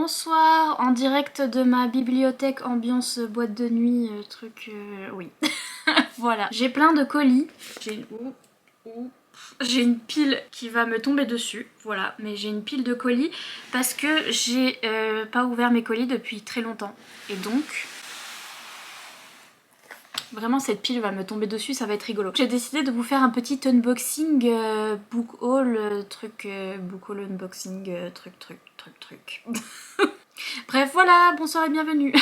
bonsoir, en direct de ma bibliothèque ambiance boîte de nuit, oui. Voilà, j'ai plein de colis, j'ai une pile qui va me tomber dessus, voilà, mais j'ai une pile de colis parce que j'ai pas ouvert mes colis depuis très longtemps. Et donc, vraiment cette pile va me tomber dessus, ça va être rigolo. J'ai décidé de vous faire un petit unboxing, book haul, book haul unboxing, truc. Bref, voilà, bonsoir et bienvenue.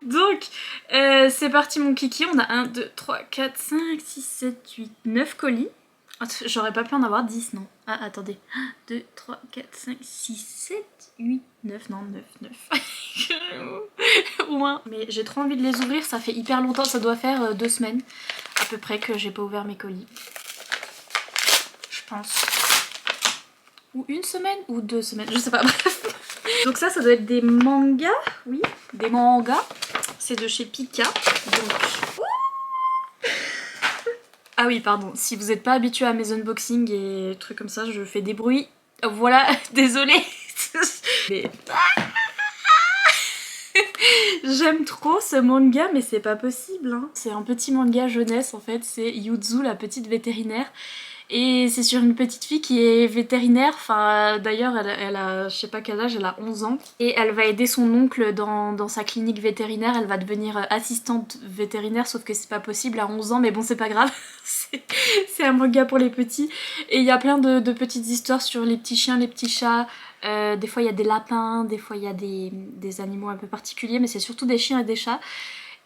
Donc, c'est parti mon kiki, on a 1, 2, 3, 4, 5, 6, 7, 8, 9 colis. J'aurais pas pu en avoir 10, non. Ah, attendez. 1, 2, 3, 4, 5, 6, 7, 8, 9, non, 9. Ou moins. Mais j'ai trop envie de les ouvrir, ça fait hyper longtemps, ça doit faire 2 semaines à peu près que j'ai pas ouvert mes colis. Je pense. Ou 1 semaine, ou 2 semaines, je sais pas, bref. Donc ça doit être des mangas, oui, des mangas. C'est de chez Pika, donc... Ah oui, pardon, si vous n'êtes pas habitué à mes unboxings et trucs comme ça, je fais des bruits. Voilà, désolée. Mais... J'aime trop ce manga, mais c'est pas possible, hein. C'est un petit manga jeunesse en fait, c'est Yuzu, la petite vétérinaire. Et c'est sur une petite fille qui est vétérinaire, enfin d'ailleurs elle a je sais pas quel âge, elle a 11 ans. Et elle va aider son oncle dans sa clinique vétérinaire, elle va devenir assistante vétérinaire, sauf que c'est pas possible à 11 ans, mais bon c'est pas grave, c'est un manga pour les petits. Et il y a plein de petites histoires sur les petits chiens, les petits chats, des fois il y a des lapins, des fois il y a des animaux un peu particuliers, mais c'est surtout des chiens et des chats.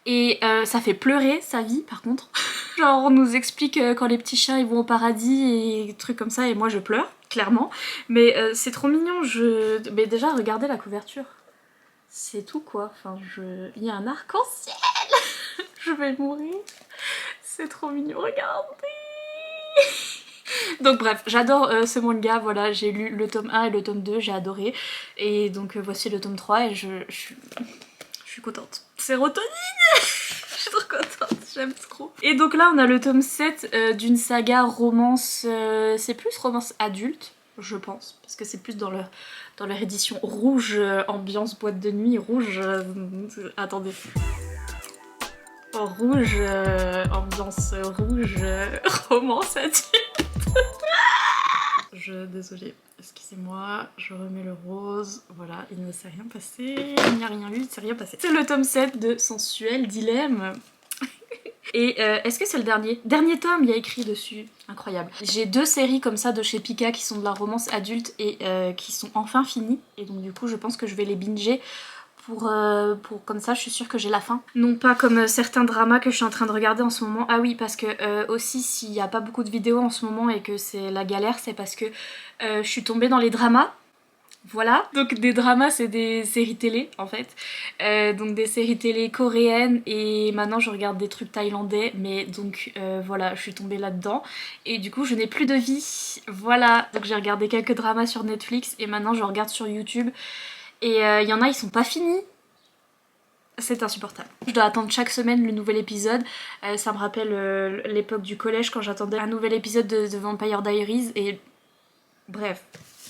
Et ça fait pleurer sa vie par contre. Genre on nous explique quand les petits chiens ils vont au paradis et des trucs comme ça et moi je pleure, clairement. Mais c'est trop mignon, mais déjà regardez la couverture. C'est tout quoi, enfin il y a un arc-en-ciel. Je vais mourir. C'est trop mignon, regardez. Donc bref, j'adore ce manga, voilà, j'ai lu le tome 1 et le tome 2, j'ai adoré. Et donc voici le tome 3 et je suis contente. Sérotonine. Je suis trop contente, j'aime trop. Et donc là on a le tome 7 d'une saga romance, c'est plus romance adulte, je pense, parce que c'est plus dans leur édition rouge, ambiance boîte de nuit, rouge, attendez. Oh, rouge, ambiance rouge, romance adulte. Désolée, excusez-moi, je remets le rose, voilà, il ne s'est rien passé, il n'y a rien eu, il ne s'est rien passé. C'est le tome 7 de Sensuel Dilemme. Et est-ce que c'est le dernier? Dernier tome, il y a écrit dessus, incroyable. J'ai 2 séries comme ça de chez Pika qui sont de la romance adulte et qui sont enfin finies. Et donc du coup je pense que je vais les binger pour comme ça je suis sûre que j'ai la fin. Non pas comme certains dramas que je suis en train de regarder en ce moment. Ah oui, parce que aussi s'il n'y a pas beaucoup de vidéos en ce moment et que c'est la galère, c'est parce que je suis tombée dans les dramas. Voilà, donc des dramas c'est des séries télé en fait, donc des séries télé coréennes et maintenant je regarde des trucs thaïlandais, mais donc voilà, je suis tombée là-dedans et du coup je n'ai plus de vie, voilà, donc j'ai regardé quelques dramas sur Netflix et maintenant je regarde sur YouTube et il y en a ils sont pas finis. C'est insupportable. Je dois attendre chaque semaine le nouvel épisode. Ça me rappelle l'époque du collège quand j'attendais un nouvel épisode de Vampire Diaries et bref.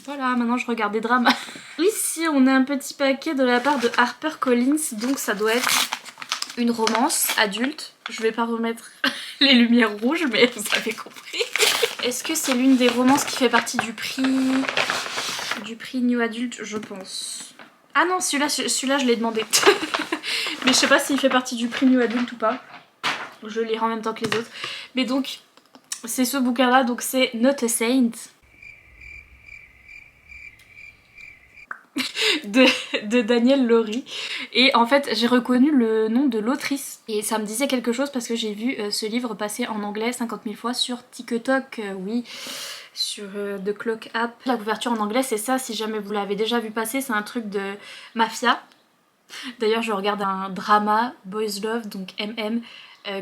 Voilà, maintenant je regarde des dramas. Ici, on a un petit paquet de la part de HarperCollins, donc ça doit être une romance adulte. Je vais pas remettre les lumières rouges, mais vous avez compris. Est-ce que c'est l'une des romances qui fait partie du prix New Adulte? Je pense. Ah non, celui-là je l'ai demandé. Mais je sais pas s'il fait partie du prix New Adulte ou pas. Je le lirai en même temps que les autres. Mais donc, c'est ce bouquin-là, donc c'est Not a Saint. de Danielle Laurie. Et en fait j'ai reconnu le nom de l'autrice et ça me disait quelque chose parce que j'ai vu ce livre passer en anglais 50 000 fois sur TikTok, oui, sur The Clock App. La couverture en anglais c'est ça, si jamais vous l'avez déjà vu passer, c'est un truc de mafia. D'ailleurs je regarde un drama, Boys Love, donc MM,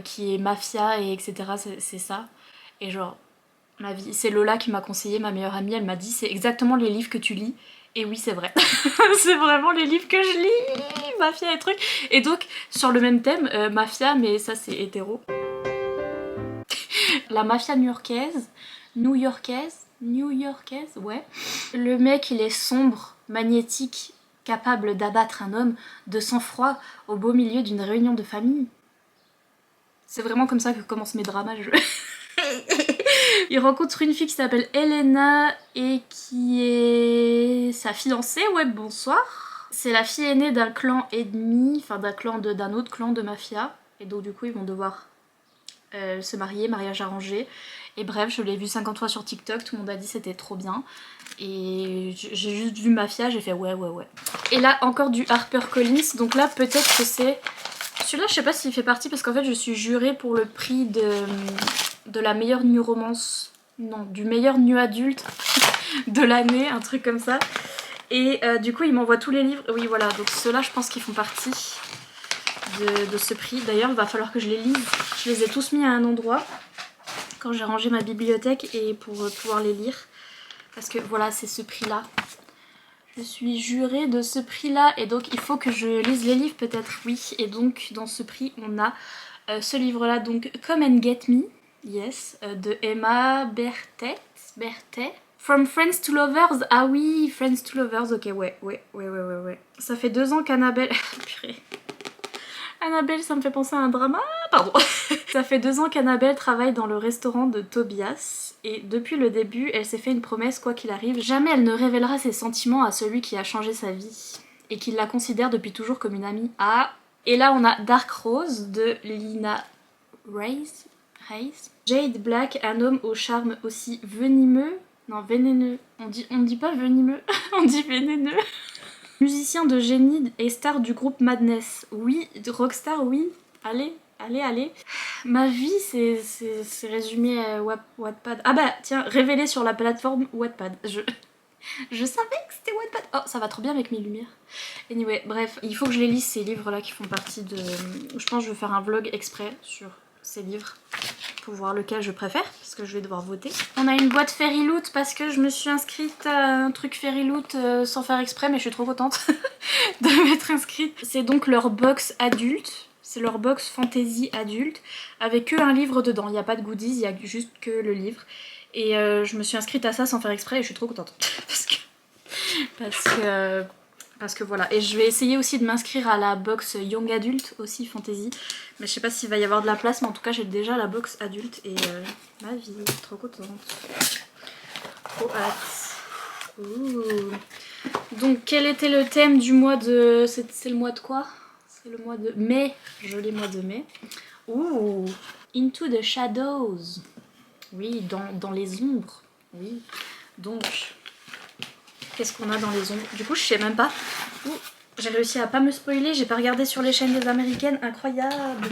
qui est mafia et etc, c'est ça. Et genre, ma vie, c'est Lola qui m'a conseillé, ma meilleure amie, elle m'a dit c'est exactement les livres que tu lis. Et oui, c'est vrai. C'est vraiment les livres que je lis, mafia et trucs. Et donc, sur le même thème, mafia, mais ça c'est hétéro. La mafia new-yorkaise, new-yorkaise, ouais. Le mec, il est sombre, magnétique, capable d'abattre un homme de sang-froid au beau milieu d'une réunion de famille. C'est vraiment comme ça que commencent mes dramas. Il rencontre une fille qui s'appelle Elena et qui est sa fiancée, ouais, bonsoir. C'est la fille aînée d'un clan ennemi, enfin d'un autre clan de mafia. Et donc du coup, ils vont devoir se marier, mariage arrangé. Et bref, je l'ai vu 50 fois sur TikTok, tout le monde a dit c'était trop bien. Et j'ai juste vu Mafia, j'ai fait ouais. Et là, encore du HarperCollins, donc là, peut-être que c'est... Celui-là, je sais pas s'il fait partie, parce qu'en fait, je suis jurée pour le prix de la meilleure new romance... Non, du meilleur new adulte de l'année, un truc comme ça. Et du coup, il m'envoie tous les livres. Oui, voilà, donc ceux-là, je pense qu'ils font partie de ce prix. D'ailleurs, il va falloir que je les lise. Je les ai tous mis à un endroit quand j'ai rangé ma bibliothèque et pour pouvoir les lire. Parce que voilà, c'est ce prix-là. Je suis jurée de ce prix-là et donc il faut que je lise les livres peut-être, oui. Et donc dans ce prix, on a ce livre-là, donc Come and Get Me, yes, de Emma Bertet. From Friends to Lovers, ah oui, Friends to Lovers, ok, ouais. Ça fait 2 ans qu'Annabelle... Purée. Annabelle, ça me fait penser à un drama, pardon. Ça fait 2 ans qu'Annabelle travaille dans le restaurant de Tobias et depuis le début, elle s'est fait une promesse, quoi qu'il arrive, jamais elle ne révélera ses sentiments à celui qui a changé sa vie et qui la considère depuis toujours comme une amie. Ah. Et là on a Dark Rose de Lina Reyes. Jade Black, un homme au charme aussi venimeux, non vénéneux, on dit pas venimeux, on dit vénéneux. Musicien de génie et star du groupe Madness. Oui, rockstar, oui. Allez. Ma vie, c'est résumé à Wattpad. Ah bah tiens, révélé sur la plateforme Wattpad. Je savais que c'était Wattpad. Oh, ça va trop bien avec mes lumières. Anyway, bref, il faut que je les lise ces livres-là qui font partie de... Je pense que je vais faire un vlog exprès sur ces livres pour voir lequel je préfère, parce que je vais devoir voter. On a une boîte Fairyloot parce que je me suis inscrite à un truc Fairyloot sans faire exprès, mais je suis trop contente de m'être inscrite. C'est donc leur box adulte, c'est leur box fantasy adulte, avec que un livre dedans. Il n'y a pas de goodies, il y a juste que le livre. Et je me suis inscrite à ça sans faire exprès et je suis trop contente. Parce que voilà. Et je vais essayer aussi de m'inscrire à la box Young Adult aussi, fantasy. Mais je sais pas s'il va y avoir de la place, mais en tout cas j'ai déjà la box adulte et ma vie, trop contente. Trop hâte. Ouh. Donc quel était le thème du mois de... C'est le mois de quoi? C'est le mois de mai, joli mois de mai. Ouh, Into the Shadows. Oui, dans les ombres. Oui, donc... Qu'est-ce qu'on a dans les ombres? Du coup, je sais même pas. Ouh, j'ai réussi à pas me spoiler, j'ai pas regardé sur les chaînes des américaines, incroyable.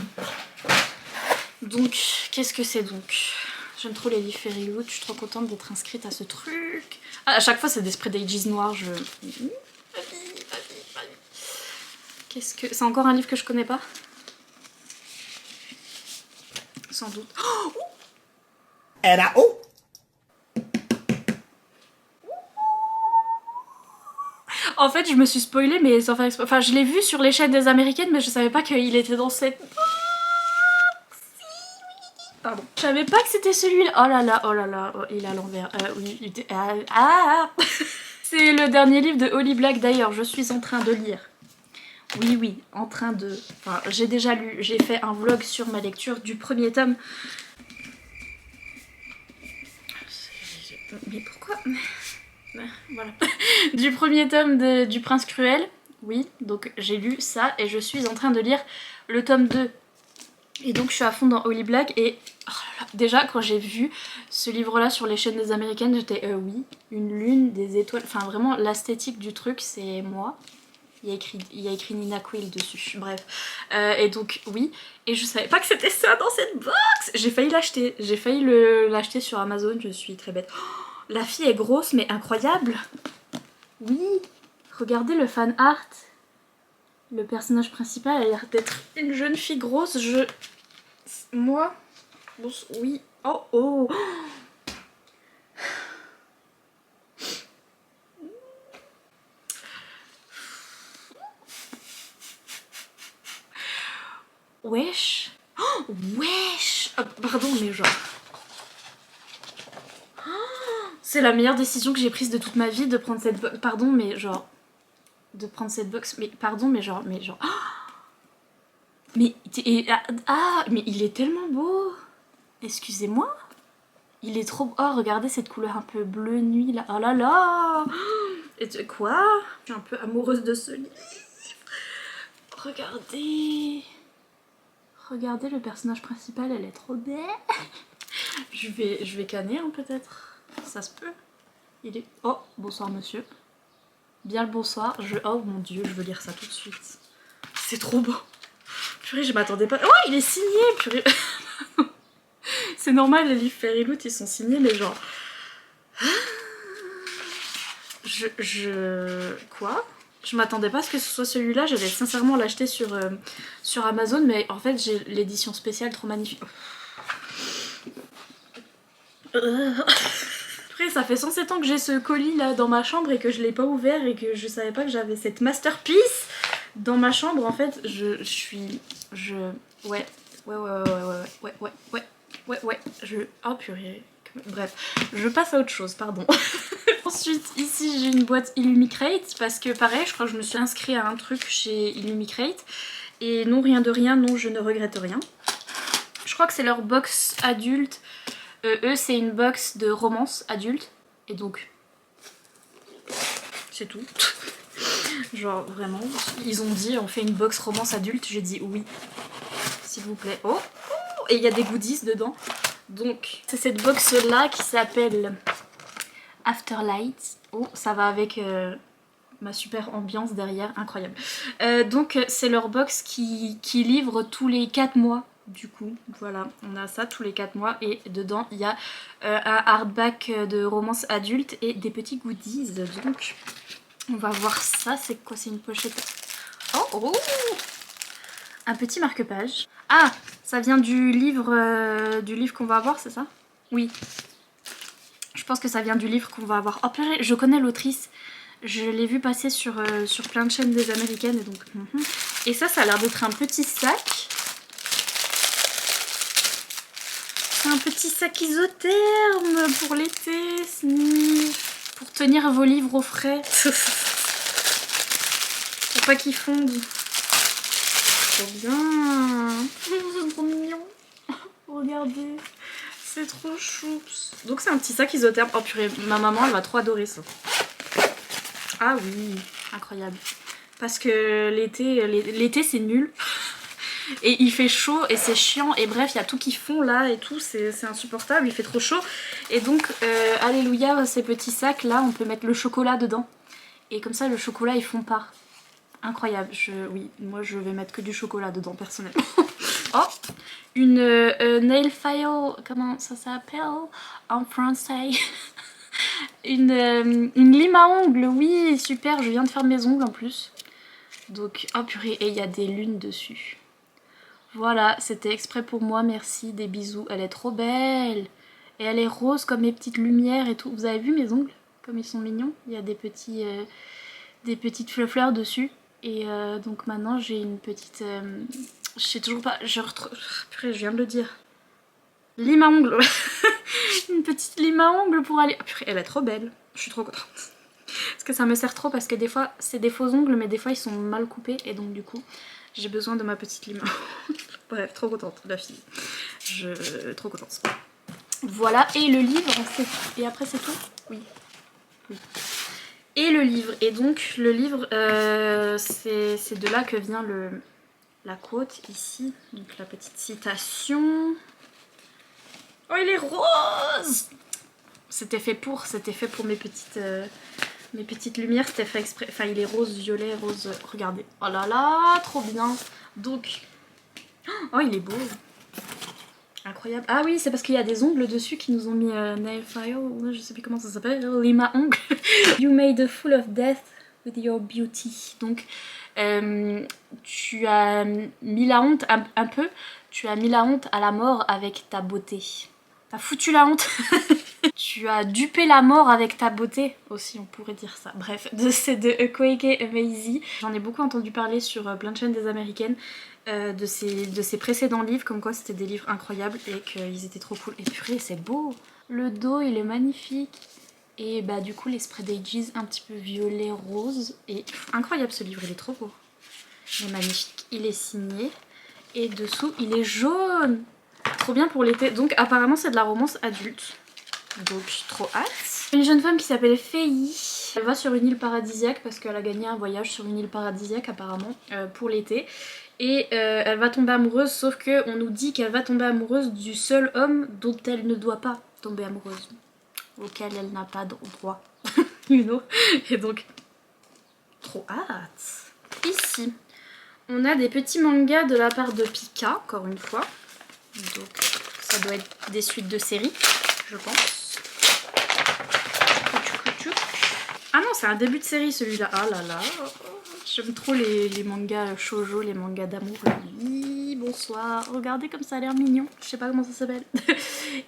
Donc, qu'est-ce que c'est donc? J'aime trop les livres Fairyloot, je suis trop contente d'être inscrite à ce truc. Ah, à chaque fois, c'est des Spread Ages noirs, je... Qu'est-ce que... C'est encore un livre que je connais pas? Sans doute. Oh! Era-o! En fait, je me suis spoilée, mais sans faire exprès. Enfin, je l'ai vu sur les chaînes des américaines, mais je savais pas qu'il était dans cette... Pardon. Je savais pas que c'était celui-là. Oh là là, oh, il est à l'envers. Oui, c'est le dernier livre de Holly Black d'ailleurs, je suis en train de lire. Oui, en train de... Enfin, j'ai déjà lu, j'ai fait un vlog sur ma lecture du premier tome. Mais pourquoi... Voilà. Du premier tome du Prince Cruel. Oui, donc j'ai lu ça et je suis en train de lire le tome 2. Et donc je suis à fond dans Holly Black et oh là là, déjà quand j'ai vu ce livre là sur les chaînes des américaines j'étais oui, une lune, des étoiles, enfin vraiment l'esthétique du truc c'est moi. Il y a écrit Nina Quill dessus, bref. Et donc oui, et je savais pas que c'était ça dans cette box. J'ai failli l'acheter, l'acheter sur Amazon, je suis très bête. Oh, la fille est grosse mais incroyable. Oui, regardez le fan art. Le personnage principal a l'air d'être une jeune fille grosse, Moi... Oui... Oh. Wesh. Wesh. Pardon, mais genre... C'est la meilleure décision que j'ai prise de toute ma vie de prendre cette box. Pardon, mais genre... De prendre cette box... Mais pardon, mais genre... Oh, mais... mais il est tellement beau. Excusez-moi. Il est trop... Oh, regardez cette couleur un peu bleu nuit, là. Oh là là. Et quoi? Je suis un peu amoureuse de ce livre. Regardez. Regardez le personnage principal, elle est trop belle. Je vais canner, hein, peut-être. Ça se peut. Il est... Oh, bonsoir monsieur. Bien le bonsoir. Oh mon dieu, je veux lire ça tout de suite. C'est trop beau. Purée, je m'attendais pas... Oh, il est signé, purée. C'est normal, les livres Fairyloot, ils sont signés, mais genre... Quoi? Je m'attendais pas à ce que ce soit celui-là, j'allais sincèrement l'acheter sur Amazon, mais en fait j'ai l'édition spéciale trop magnifique. Après, ça fait 107 ans que j'ai ce colis là dans ma chambre et que je l'ai pas ouvert et que je savais pas que j'avais cette masterpiece dans ma chambre. En fait, ouais, oh purée. Bref, je passe à autre chose, pardon. Ensuite, ici j'ai une boîte Illumicrate parce que pareil, je crois que je me suis inscrite à un truc chez Illumicrate. Et non, rien de rien, non, je ne regrette rien. Je crois que c'est leur box adulte. Eux, c'est une box de romance adulte. Et donc, c'est tout. Genre, vraiment, ils ont dit on fait une box romance adulte. J'ai dit oui, s'il vous plaît. Oh, et il y a des goodies dedans. Donc, c'est cette box là qui s'appelle Afterlight. Oh, ça va avec ma super ambiance derrière, incroyable. Donc, c'est leur box qui livre tous les 4 mois. Du coup, voilà, on a ça tous les 4 mois et dedans il y a un hardback de romance adulte et des petits goodies. Donc, on va voir ça. C'est quoi? C'est une pochette. Oh, un petit marque-page. Ah, ça vient du livre qu'on va avoir, c'est ça? Oui. Je pense que ça vient du livre qu'on va avoir. Oh purée, je connais l'autrice. Je l'ai vu passer sur plein de chaînes des américaines et donc... Et ça a l'air d'être un petit sac. C'est un petit sac isotherme pour l'été, pour tenir vos livres au frais. Pour pas qu'ils fondent. Trop bien. C'est trop mignon. Regardez. C'est trop choups. Donc c'est un petit sac isotherme. Oh purée, ma maman elle va trop adorer ça. Ah oui, incroyable. Parce que l'été c'est nul. Et il fait chaud et c'est chiant et bref il y a tout qui fond là et tout, c'est insupportable, il fait trop chaud. Et donc alléluia, ces petits sacs là on peut mettre le chocolat dedans. Et comme ça le chocolat il fond pas. Incroyable, oui, moi je vais mettre que du chocolat dedans personnellement. Oh, une nail file, comment ça s'appelle en français? une lime à ongles, oui super, je viens de faire mes ongles en plus. Donc, oh purée, et il y a des lunes dessus. Voilà, c'était exprès pour moi, merci, des bisous. Elle est trop belle. Et elle est rose comme mes petites lumières et tout. Vous avez vu mes ongles? Comme ils sont mignons. Il y a des petites fleurs dessus. Et donc maintenant j'ai une petite... je sais toujours pas... Purée, je viens de le dire. Lime à ongles. Une petite lime à ongles pour aller... Purée, elle est trop belle. Je suis trop contente. Parce que ça me sert trop parce que des fois c'est des faux ongles mais des fois ils sont mal coupés et donc du coup... J'ai besoin de ma petite lime. Bref, trop contente, la fille. Trop contente. Voilà, et le livre, et après c'est tout? Oui. Et le livre, et donc le livre, c'est de là que vient la quote ici. Donc la petite citation. Oh, il est rose! C'était fait pour mes petites lumières, c'était fait exprès. Enfin, il est rose, violet, rose. Regardez. Oh là là, trop bien. Donc. Oh, il est beau. Incroyable. Ah oui, c'est parce qu'il y a des ongles dessus qui nous ont mis nail file. Je sais plus comment ça s'appelle. Lime à ongles. You made a fool of death with your beauty. Donc, tu as mis la honte un peu. Tu as mis la honte à la mort avec ta beauté. T'as foutu la honte. Tu as dupé la mort avec ta beauté aussi, on pourrait dire ça. Bref, c'est de Koike Meizi. J'en ai beaucoup entendu parler sur plein de chaînes des américaines de ses précédents livres, comme quoi c'était des livres incroyables et qu'ils étaient trop cool. Et purée, c'est beau. Le dos, il est magnifique. Et bah du coup les spread ages un petit peu violet rose. Et incroyable ce livre, il est trop beau. Il est magnifique, il est signé. Et dessous il est jaune. Trop bien pour l'été. Donc apparemment c'est de la romance adulte. Donc trop hâte. Une jeune femme qui s'appelle Faye. Elle va sur une île paradisiaque parce qu'elle a gagné un voyage sur une île paradisiaque apparemment pour l'été. Et elle va tomber amoureuse, sauf qu'on nous dit qu'elle va tomber amoureuse du seul homme dont elle ne doit pas tomber amoureuse. Auquel elle n'a pas droit. You know. Et donc, trop hâte. Ici, on a des petits mangas de la part de Pika, encore une fois. Donc, ça doit être des suites de séries, je pense. Ah non, c'est un début de série celui-là. Ah là là. J'aime trop les mangas shoujo, les mangas d'amour. Oui, bonsoir. Regardez comme ça a l'air mignon. Je sais pas comment ça s'appelle.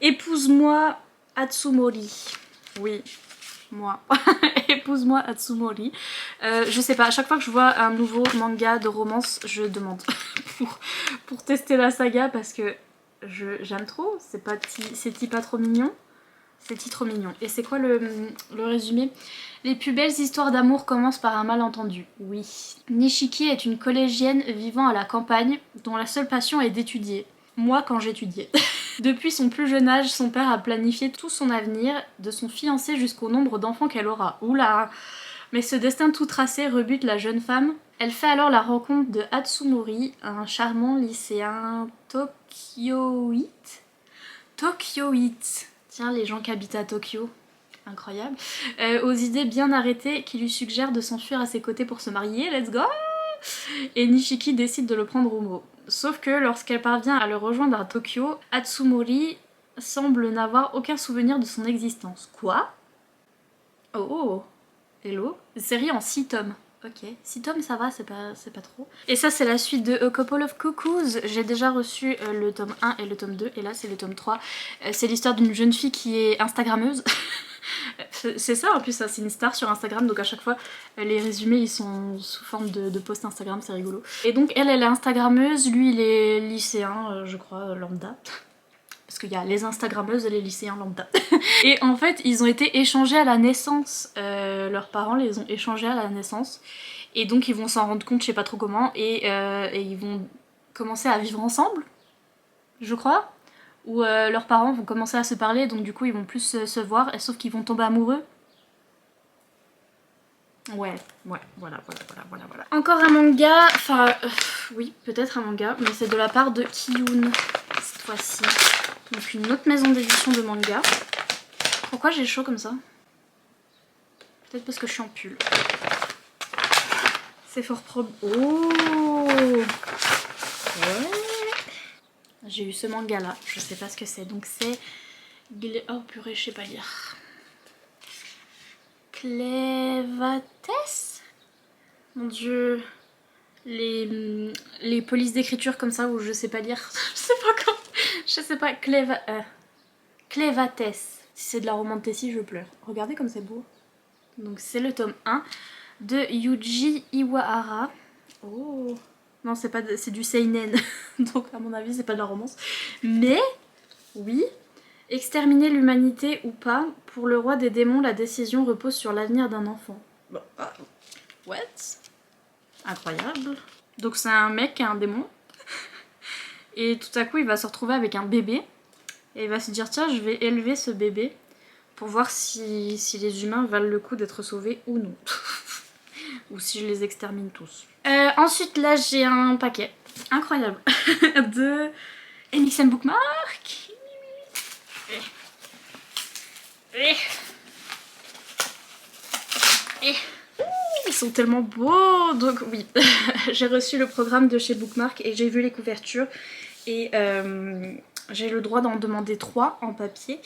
Épouse-moi Atsumori. Oui, moi. Épouse-moi Atsumori. Je sais pas, à chaque fois que je vois un nouveau manga de romance, je demande pour tester la saga parce que j'aime trop. C'est pas trop mignon. C'est trop mignon. Et c'est quoi le résumé? Les plus belles histoires d'amour commencent par un malentendu. Oui. Nishiki est une collégienne vivant à la campagne dont la seule passion est d'étudier. Moi quand j'étudiais. Depuis son plus jeune âge, son père a planifié tout son avenir, de son fiancé jusqu'au nombre d'enfants qu'elle aura. Oula! Mais ce destin tout tracé rebute la jeune femme. Elle fait alors la rencontre de Hatsumori, un charmant lycéen tokyoïte. Tokyoïte. Tiens, les gens qui habitent à Tokyo. Incroyable. Aux idées bien arrêtées qui lui suggèrent de s'enfuir à ses côtés pour se marier. Let's go! Et Nishiki décide de le prendre au mot. Sauf que lorsqu'elle parvient à le rejoindre à Tokyo, Hatsumori semble n'avoir aucun souvenir de son existence. Quoi? Oh, hello. Série en 6 tomes. Ok, 6 tomes ça va, c'est pas trop. Et ça c'est la suite de A Couple of Cuckoos. J'ai déjà reçu le tome 1 et le tome 2 et là c'est le tome 3. C'est l'histoire d'une jeune fille qui est instagrammeuse. C'est ça en plus, ça c'est une star sur Instagram, donc à chaque fois les résumés ils sont sous forme de post Instagram, c'est rigolo. Et donc elle est instagrammeuse, lui il est lycéen, je crois, lambda. Parce qu'il y a les instagrammeuses et les lycéens lambda. Et en fait ils ont été échangés à la naissance, leurs parents les ont échangés à la naissance. Et donc ils vont s'en rendre compte, je sais pas trop comment, et ils vont commencer à vivre ensemble, je crois. Où leurs parents vont commencer à se parler, donc du coup ils vont plus se voir, sauf qu'ils vont tomber amoureux. Ouais, voilà. Encore un manga, enfin, oui, peut-être un manga, mais c'est de la part de Kiyun, cette fois-ci. Donc une autre maison d'édition de manga. Pourquoi j'ai chaud comme ça? Peut-être parce que je suis en pull. C'est fort probe. Oh ouais. J'ai eu ce manga là, je sais pas ce que c'est, donc c'est... Oh purée, je sais pas lire. Clévatesse? Mon dieu. Les polices d'écriture comme ça où je sais pas lire. Je sais pas quand. Je sais pas. Clévatesse. Si c'est de la romantessie, je pleure. Regardez comme c'est beau. Donc c'est le tome 1 de Yuji Iwahara. Oh. Non, c'est du seinen, donc à mon avis c'est pas de la romance. Mais, oui, exterminer l'humanité ou pas, pour le roi des démons, la décision repose sur l'avenir d'un enfant. Bon, what? Incroyable. Donc c'est un mec qui est un démon, et tout à coup il va se retrouver avec un bébé, et il va se dire tiens je vais élever ce bébé pour voir si les humains valent le coup d'être sauvés ou non. Ou si je les extermine tous. Ensuite là j'ai un paquet incroyable de MXN Bookmark. Ils sont tellement beaux. Donc oui, j'ai reçu le programme de chez Bookmark et j'ai vu les couvertures et j'ai le droit d'en demander 3 en papier.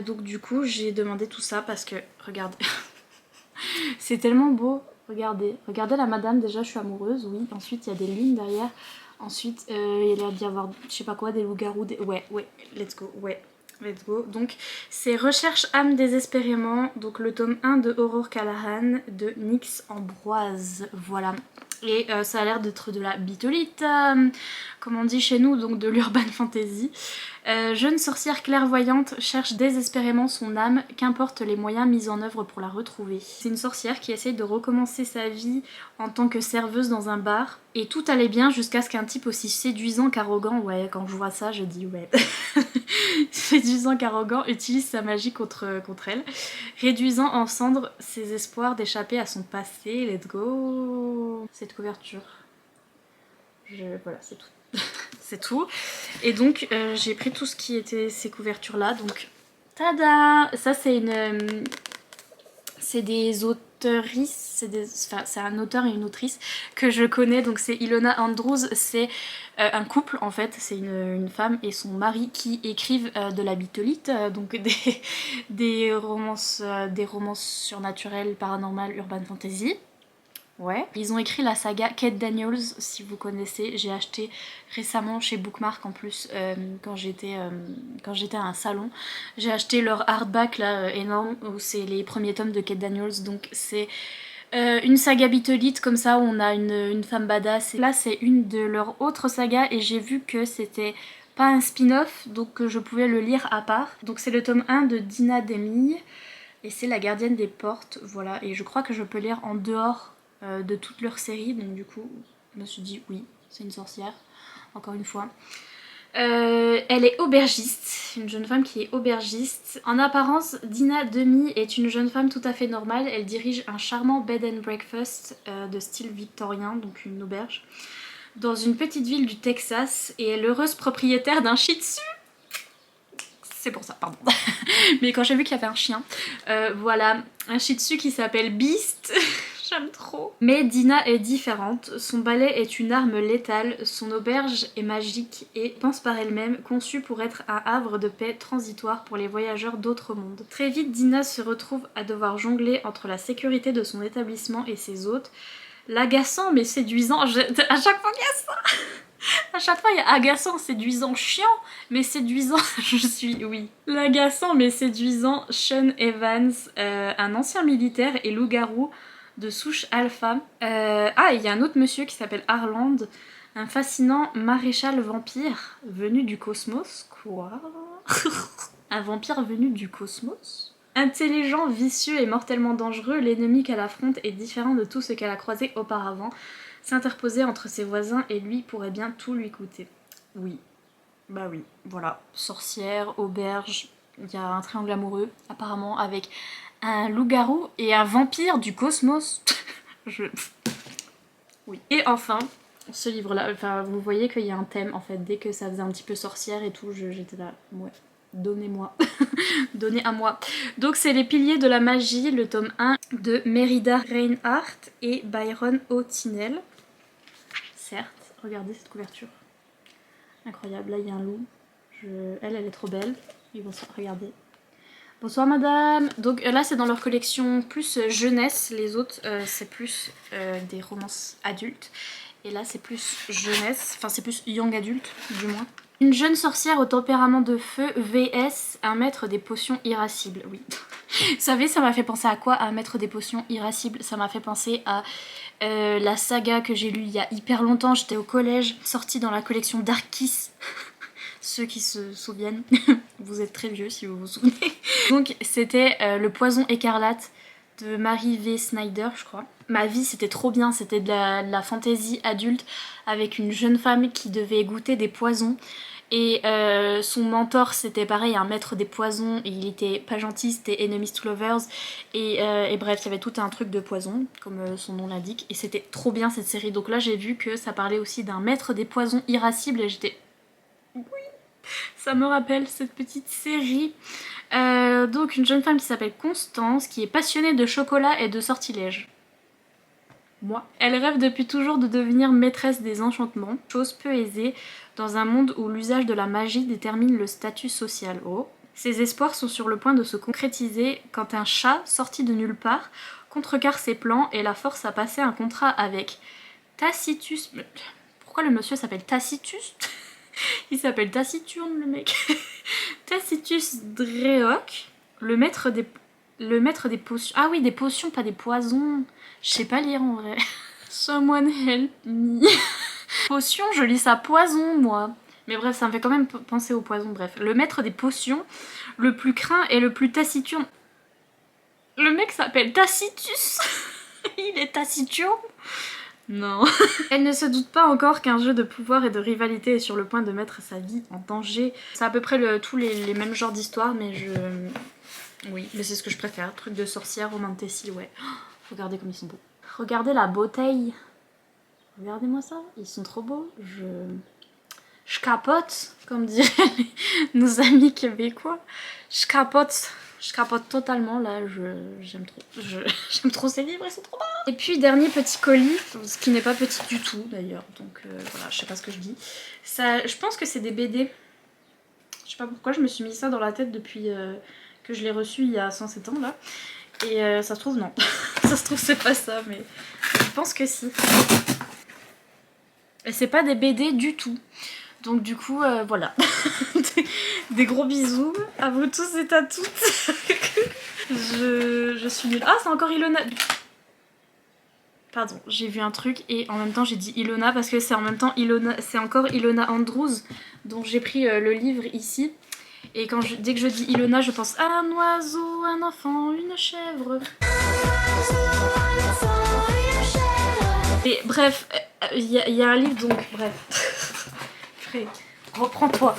Donc du coup j'ai demandé tout ça parce que regardez, c'est tellement beau. Regardez la madame, déjà je suis amoureuse, oui. Ensuite il y a des lignes derrière. Ensuite il y a l'air d'y avoir, je sais pas quoi, des loups-garous, ouais, let's go, ouais. Let's go. Donc c'est Recherche âme désespérément, donc le tome 1 de Aurore Callahan de Nyx Ambroise, voilà. Et ça a l'air d'être de la bitolite, comme on dit chez nous, donc de l'urban fantasy. Jeune sorcière clairvoyante cherche désespérément son âme, qu'importe les moyens mis en œuvre pour la retrouver. C'est une sorcière qui essaye de recommencer sa vie en tant que serveuse dans un bar, et tout allait bien jusqu'à ce qu'un type aussi séduisant qu'arrogant, ouais, quand je vois ça je dis ouais, séduisant qu'arrogant utilise sa magie contre elle, réduisant en cendres ses espoirs d'échapper à son passé. Let's go. Cette couverture. Voilà, c'est tout. C'est tout. Et donc j'ai pris tout ce qui était ces couvertures là. Donc tada. Ça c'est une... c'est des auteurices, c'est un auteur et une autrice que je connais, donc c'est Ilona Andrews, c'est un couple en fait, c'est une femme et son mari qui écrivent de la bitolite, donc des romances surnaturelles, paranormales, urban fantasy. Ouais. Ils ont écrit la saga Kate Daniels, si vous connaissez. J'ai acheté récemment chez Bookmark en plus, quand j'étais à un salon. J'ai acheté leur hardback là, énorme, où c'est les premiers tomes de Kate Daniels. Donc c'est une saga bitolite comme ça, où on a une femme badass. Et là c'est une de leurs autres sagas et j'ai vu que c'était pas un spin-off, donc je pouvais le lire à part. Donc c'est le tome 1 de Dina Demi. Et c'est la gardienne des portes, voilà. Et je crois que je peux lire en dehors de toute leur série, donc du coup je me suis dit oui, c'est une sorcière, encore une fois. Elle est aubergiste, une jeune femme qui est aubergiste. En apparence, Dina Demi est une jeune femme tout à fait normale. Elle dirige un charmant bed and breakfast de style victorien, donc une auberge, dans une petite ville du Texas, et est l'heureuse propriétaire d'un shih tzu. C'est pour ça, pardon. Mais quand j'ai vu qu'il y avait un chien, voilà, un shih tzu qui s'appelle Beast. J'aime trop. Mais Dina est différente. Son balai est une arme létale, son auberge est magique et pense par elle-même, conçue pour être un havre de paix transitoire pour les voyageurs d'autres mondes. Très vite, Dina se retrouve à devoir jongler entre la sécurité de son établissement et ses hôtes, l'agaçant mais séduisant... À chaque fois qu'il y a ça, à chaque fois il y a agaçant, séduisant, chiant, mais séduisant, je suis, oui. L'agaçant mais séduisant Sean Evans, un ancien militaire et loup-garou de souche alpha. Ah, il y a un autre monsieur qui s'appelle Harland, un fascinant maréchal vampire venu du cosmos. Quoi? Un vampire venu du cosmos? Intelligent, vicieux et mortellement dangereux, l'ennemi qu'elle affronte est différent de tout ce qu'elle a croisé auparavant. S'interposer entre ses voisins et lui pourrait bien tout lui coûter. Oui. Bah oui, voilà. Sorcière, auberge, il y a un triangle amoureux, apparemment, avec un loup-garou et un vampire du cosmos. Oui. Et enfin, ce livre-là, enfin, vous voyez qu'il y a un thème, en fait. Dès que ça faisait un petit peu sorcière et tout, j'étais là, ouais, donnez-moi. Donnez à moi. Donc c'est Les Piliers de la Magie, le tome 1 de Merida Reinhardt et Byron O'Tinel. Certes, regardez cette couverture. Incroyable, là il y a un loup. Elle est trop belle. Et bonsoir, regardez. Bonsoir madame. Donc là c'est dans leur collection plus jeunesse, les autres c'est plus des romances adultes. Et là c'est plus jeunesse, enfin c'est plus young adulte du moins. Une jeune sorcière au tempérament de feu vs un maître des potions irascibles, oui. Vous savez, ça m'a fait penser à quoi? Un maître des potions irascibles. Ça m'a fait penser à la saga que j'ai lue il y a hyper longtemps, j'étais au collège, sortie dans la collection Dark Kiss. Ceux qui se souviennent, vous êtes très vieux si vous vous souvenez. Donc c'était Le Poison écarlate de Mary V. Snyder, je crois. Ma vie, c'était trop bien, c'était de la fantasy adulte avec une jeune femme qui devait goûter des poisons. Et son mentor, c'était pareil, un maître des poisons, et il était pas gentil, c'était Enemies to Lovers. Et bref, il y avait tout un truc de poison, comme son nom l'indique. Et c'était trop bien cette série. Donc là, j'ai vu que ça parlait aussi d'un maître des poisons irascible, et j'étais... Oui, ça me rappelle cette petite série. Donc une jeune femme qui s'appelle Constance, qui est passionnée de chocolat et de sortilèges. Moi. Elle rêve depuis toujours de devenir maîtresse des enchantements, chose peu aisée dans un monde où l'usage de la magie détermine le statut social. Oh. Ses espoirs sont sur le point de se concrétiser quand un chat, sorti de nulle part, contrecarre ses plans et la force à passer un contrat avec Tacitus... Pourquoi le monsieur s'appelle Tacitus? Il s'appelle Taciturne le mec. Tacitus Dreoc, le maître des potions... Ah oui, des potions, pas des poisons. Je sais pas lire en vrai. Someone help me. Potion, je lis ça poison moi. Mais bref, ça me fait quand même penser au poison, bref. Le maître des potions, le plus craint et le plus taciturne. Le mec s'appelle Tacitus. Il est taciturne. Non. Elle ne se doute pas encore qu'un jeu de pouvoir et de rivalité est sur le point de mettre sa vie en danger. C'est à peu près tous les mêmes genres d'histoires, mais oui, mais c'est ce que je préfère. Truc de sorcière, roman de Tessie, ouais. Oh, regardez comme ils sont beaux. Regardez la bouteille. Regardez-moi ça, ils sont trop beaux. Je capote, comme diraient nos amis québécois. Je capote totalement, là, j'aime trop. J'aime trop ces livres, ils sont trop beaux. Et puis, dernier petit colis, ce qui n'est pas petit du tout d'ailleurs, donc voilà, je sais pas ce que je dis. Ça, je pense que c'est des BD. Je sais pas pourquoi je me suis mis ça dans la tête depuis que je l'ai reçu il y a 107 ans, là. Et ça se trouve, non. Ça se trouve, c'est pas ça, mais je pense que si. Et c'est pas des BD du tout. Donc du coup, voilà. Des gros bisous à vous tous et à toutes. je suis nulle. Ah, c'est encore Ilona. Pardon, j'ai vu un truc et en même temps j'ai dit Ilona parce que c'est en même temps Ilona, c'est encore Ilona Andrews. Donc j'ai pris le livre ici. Et dès que je dis Ilona, je pense à un oiseau, un enfant, une chèvre. Et bref, il y a un livre donc, bref. Frère, reprends-toi.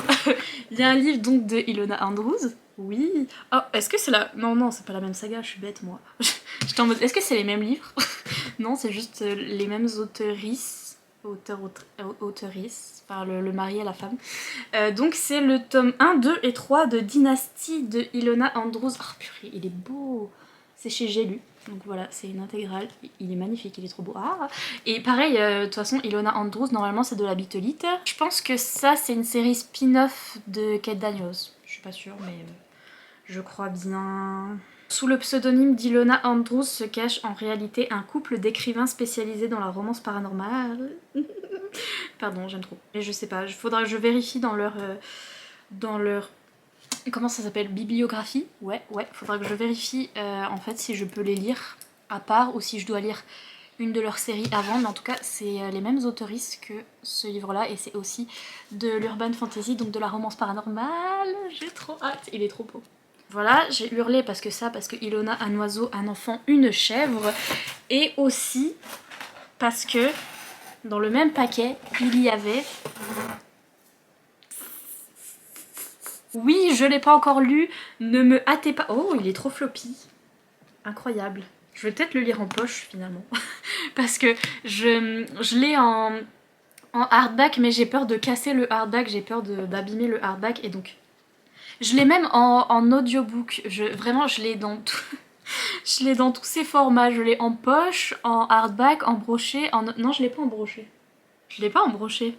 Il y a un livre donc de Ilona Andrews. Oui. Oh, est-ce que c'est la... Non, c'est pas la même saga, je suis bête moi. J'étais en mode, est-ce que c'est les mêmes livres? Non, c'est juste les mêmes auteurisses. Auteurisses, enfin le mari et la femme. Donc c'est le tome 1, 2 et 3 de Dynastie de Ilona Andrews. Oh purée, il est beau. C'est chez J'ai lu. Donc voilà, c'est une intégrale. Il est magnifique, il est trop beau. Ah. Et pareil, de toute façon, Ilona Andrews, normalement c'est de la Bitolite. Je pense que ça, c'est une série spin-off de Kate Daniels. Je suis pas sûre, mais je crois bien. Sous le pseudonyme d'Ilona Andrews se cache en réalité un couple d'écrivains spécialisés dans la romance paranormale. Pardon, j'aime trop. Mais je sais pas, faudra que je vérifie dans leur... Comment ça s'appelle? Bibliographie? Ouais, faudra que je vérifie en fait si je peux les lire à part ou si je dois lire une de leurs séries avant, mais en tout cas c'est les mêmes auteuristes que ce livre-là et c'est aussi de l'urban fantasy, donc de la romance paranormale. J'ai trop hâte, il est trop beau. Voilà, j'ai hurlé parce que Ilona, un oiseau, un enfant, une chèvre, et aussi parce que dans le même paquet, il y avait... Oui, je l'ai pas encore lu, ne me hâtez pas... Oh, il est trop floppy. Incroyable. Je vais peut-être le lire en poche finalement. Parce que je l'ai en hardback, mais j'ai peur de casser le hardback, j'ai peur d'abîmer le hardback, et donc... Je l'ai même en audiobook, vraiment je l'ai dans tout... Je l'ai dans tous ces formats, je l'ai en poche, en hardback, en brochet, Non, je l'ai pas en brochet. Je l'ai pas en brochet.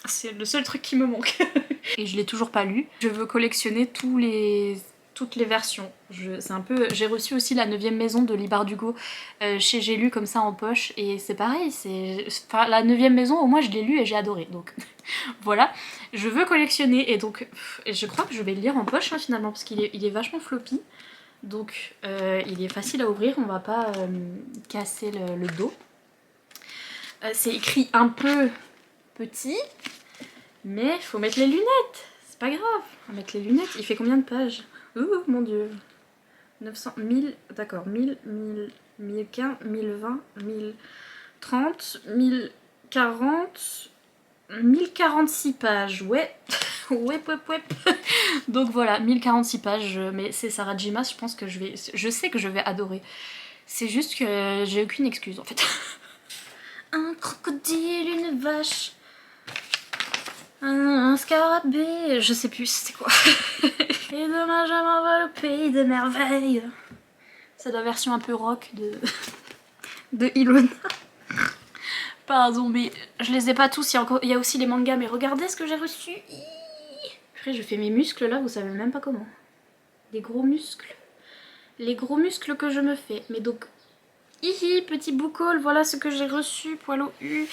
C'est le seul truc qui me manque. Et je l'ai toujours pas lu. Je veux collectionner toutes les versions. C'est un peu... J'ai reçu aussi la 9ème maison de Lee Bardugo chez J'ai lu comme ça en poche. Et c'est pareil, enfin, la 9ème maison, au moins je l'ai lu et j'ai adoré. Donc voilà, je veux collectionner. Et donc je crois que je vais le lire en poche hein, finalement, parce qu'il est vachement floppy. Donc il est facile à ouvrir, on va pas casser le dos. C'est écrit un peu petit, mais il faut mettre les lunettes. C'est pas grave, on va mettre les lunettes. Il fait combien de pages? Oh mon dieu. 900, 1000, d'accord, 1000, 1000, 1015, 1020, 1030, 1040, 1046 pages, ouais. Ouais. Donc voilà, 1046 pages, mais c'est Sarah J. Maas, je sais que je vais adorer. C'est juste que j'ai aucune excuse en fait. Un crocodile, une vache, un scarabée, je sais plus c'est quoi. Et demain je m'envole au pays des merveilles. C'est la version un peu rock de Ilona. Pardon, mais je les ai pas tous, il y a aussi les mangas, mais regardez ce que j'ai reçu. Après je fais mes muscles là, vous savez même pas comment. Des gros muscles. Les gros muscles que je me fais. Mais donc, hihi, petit boucol, voilà ce que j'ai reçu, poil au U.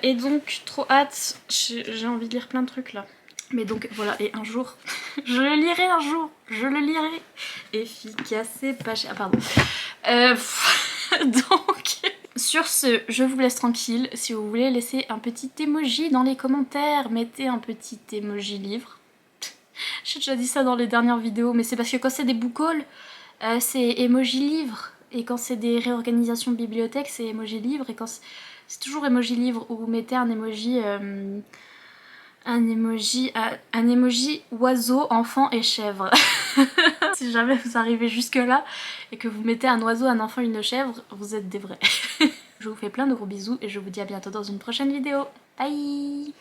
Et donc, trop hâte, j'ai envie de lire plein de trucs là. Mais donc voilà, et un jour, je le lirai un jour, je le lirai. Efficace et pas cher, ah pardon. Donc, Sur ce, je vous laisse tranquille. Si vous voulez laisser un petit emoji dans les commentaires, mettez un petit emoji livre. J'ai déjà dit ça dans les dernières vidéos, mais c'est parce que quand c'est des book hauls, c'est emoji livre. Et quand c'est des réorganisations de bibliothèque, c'est emoji livre. Et quand c'est toujours emoji livre, où vous mettez un emoji... un emoji oiseau, enfant et chèvre. Si jamais vous arrivez jusque là et que vous mettez un oiseau, un enfant, une chèvre, vous êtes des vrais. Je vous fais plein de gros bisous et je vous dis à bientôt dans une prochaine vidéo. Bye!